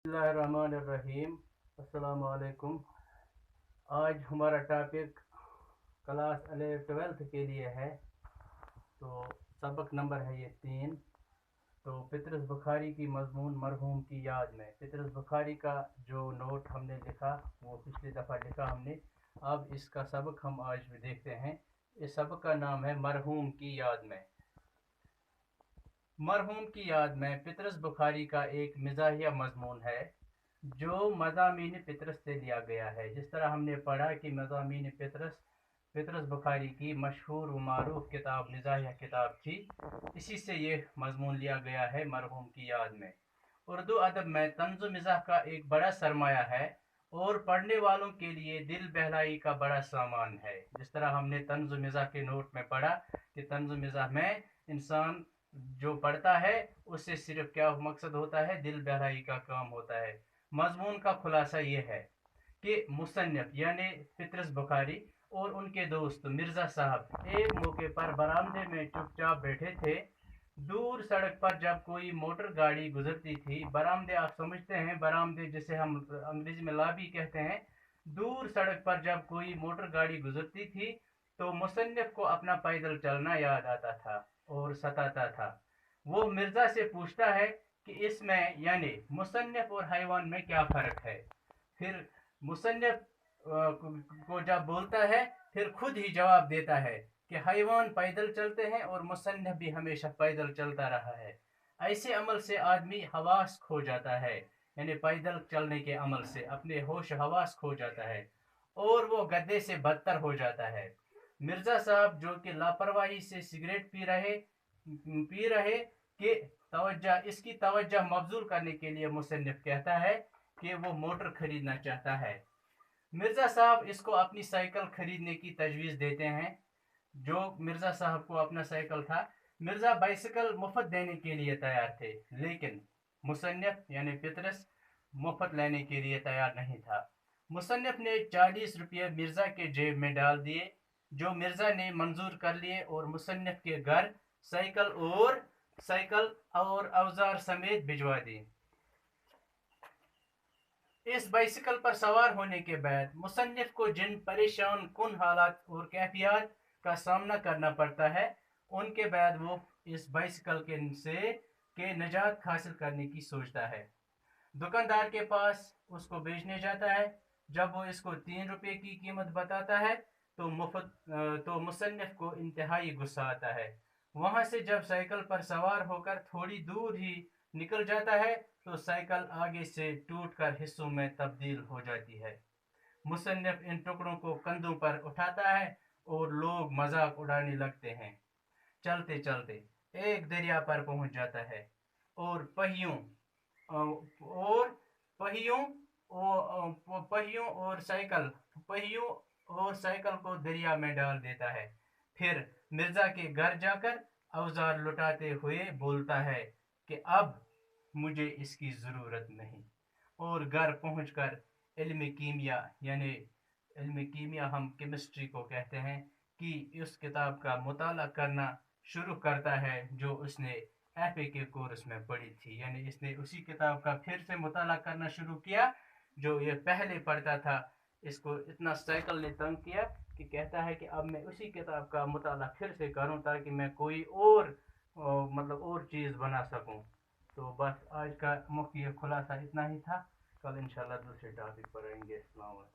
बिस्मिल्लाहिर्रहमानिर्रहीम। अस्सलाम वालेकुम। आज हमारा टॉपिक क्लास 11th के लिए है। तो सबक नंबर है ये 3। तो पतरस बुखारी की मजमून मरहूम की याद में। पतरस बुखारी का जो नोट हमने लिखा वो पिछली दफ़ा लिखा हमने। अब इसका सबक हम आज भी देखते हैं। इस सबक का नाम है मरहूम की याद में। मरहूम की याद में पतरस बुखारी का एक मिजाहिया मजमून है जो मज़ामीन पतरस से लिया गया है। जिस तरह हमने पढ़ा कि मज़ामीन पतरस बुखारी की मशहूर व मारूफ किताब मिजाहिया किताब थी, इसी से ये मजमून लिया गया है मरहूम की याद में। उर्दू अदब में तंज़ मिज़ाह का एक बड़ा सरमाया है और पढ़ने वालों के लिए दिल बहलाई का बड़ा सामान है। जिस तरह हमने तंज़ मिज़ाह के नोट में पढ़ा कि तंज़ मिज़ाह में इंसान जो पढ़ता है उससे सिर्फ क्या मकसद होता है, दिल बहलाई का काम होता है। मजमून का खुलासा ये है कि मुसन्निफ यानी पतरस बुखारी और उनके दोस्त मिर्ज़ा साहब एक मौके पर बरामदे में चुपचाप बैठे थे। दूर सड़क पर जब कोई मोटर गाड़ी गुजरती थी, बरामदे आप समझते हैं, बरामदे जिसे हम अंग्रेजी में लॉबी कहते हैं। दूर सड़क पर जब कोई मोटर गाड़ी गुजरती थी तो मुसन्निफ को अपना पैदल चलना याद आता था और सताता था। वो मिर्ज़ा से पूछता है कि इसमें यानी मुसन्निफ और हैवान में क्या फ़र्क है। फिर मुसन्निफ को जब बोलता है फिर खुद ही जवाब देता है कि हैवान पैदल चलते हैं और मुसन्निफ भी हमेशा पैदल चलता रहा है। ऐसे अमल से आदमी हवास खो जाता है, यानी पैदल चलने के अमल से अपने होश हवास खो जाता है और वो गधे से बदतर हो जाता है। मिर्ज़ा साहब जो कि लापरवाही से सिगरेट पी रहे कि इसकी तवज्जो मबजूल करने के लिए मुसन्निफ कहता है कि वो मोटर खरीदना चाहता है। मिर्ज़ा साहब इसको अपनी साइकिल खरीदने की तजवीज़ देते हैं। जो मिर्ज़ा साहब को अपना साइकिल था, मिर्ज़ा बाइसिकल मुफ्त देने के लिए तैयार थे, लेकिन मुसन्निफ यानी पतरस मुफ्त लेने के लिए तैयार नहीं था। मुसन्निफ ने 40 रुपये मिर्ज़ा के जेब में डाल दिए, जो मिर्ज़ा ने मंजूर कर लिए और मुसन्निफ के घर साइकिल और औजार समेत भिजवा दी। इस बाइसिकल पर सवार होने के बाद मुसन्निफ को जिन परेशान कुन हालात और कैफियत का सामना करना पड़ता है, उनके बाद वो इस बाइसिकल के निजात हासिल करने की सोचता है। दुकानदार के पास उसको बेचने जाता है। जब वो इसको 3 रुपये की कीमत बताता है तो मुसन्निफ को इंतहाई गुस्सा आता है। वहां से जब साइकिल पर सवार होकर थोड़ी दूर ही निकल जाता है तो साइकिल आगे से टूटकर हिस्सों में तब्दील हो जाती है। मुसन्निफ इन टुकड़ों को कंधों पर उठाता है और लोग मजाक उड़ाने लगते हैं। चलते चलते एक दरिया पर पहुंच जाता है और और पहियों पहियों और साइकिल को दरिया में डाल देता है। फिर मिर्जा के घर जाकर औजार लुटाते हुए बोलता है कि अब मुझे इसकी ज़रूरत नहीं, और घर पहुंचकर इल्म कीमिया यानी इल्म कीमिया हम केमिस्ट्री को कहते हैं कि उस किताब का मुताला करना शुरू करता है जो उसने एफ ए के कोर्स में पढ़ी थी। यानी इसने उसी किताब का फिर से मुताला करना शुरू किया जो ये पहले पढ़ता था। इसको इतना साइकिल ने तंग किया कि कहता है कि अब मैं उसी किताब का मुताला फिर से करूं ताकि मैं कोई और और चीज़ बना सकूं। तो बस आज का मुख्य खुलासा इतना ही था। कल इंशाल्लाह दूसरे टॉपिक पर आएंगे। अस्सलाम वालेकुम।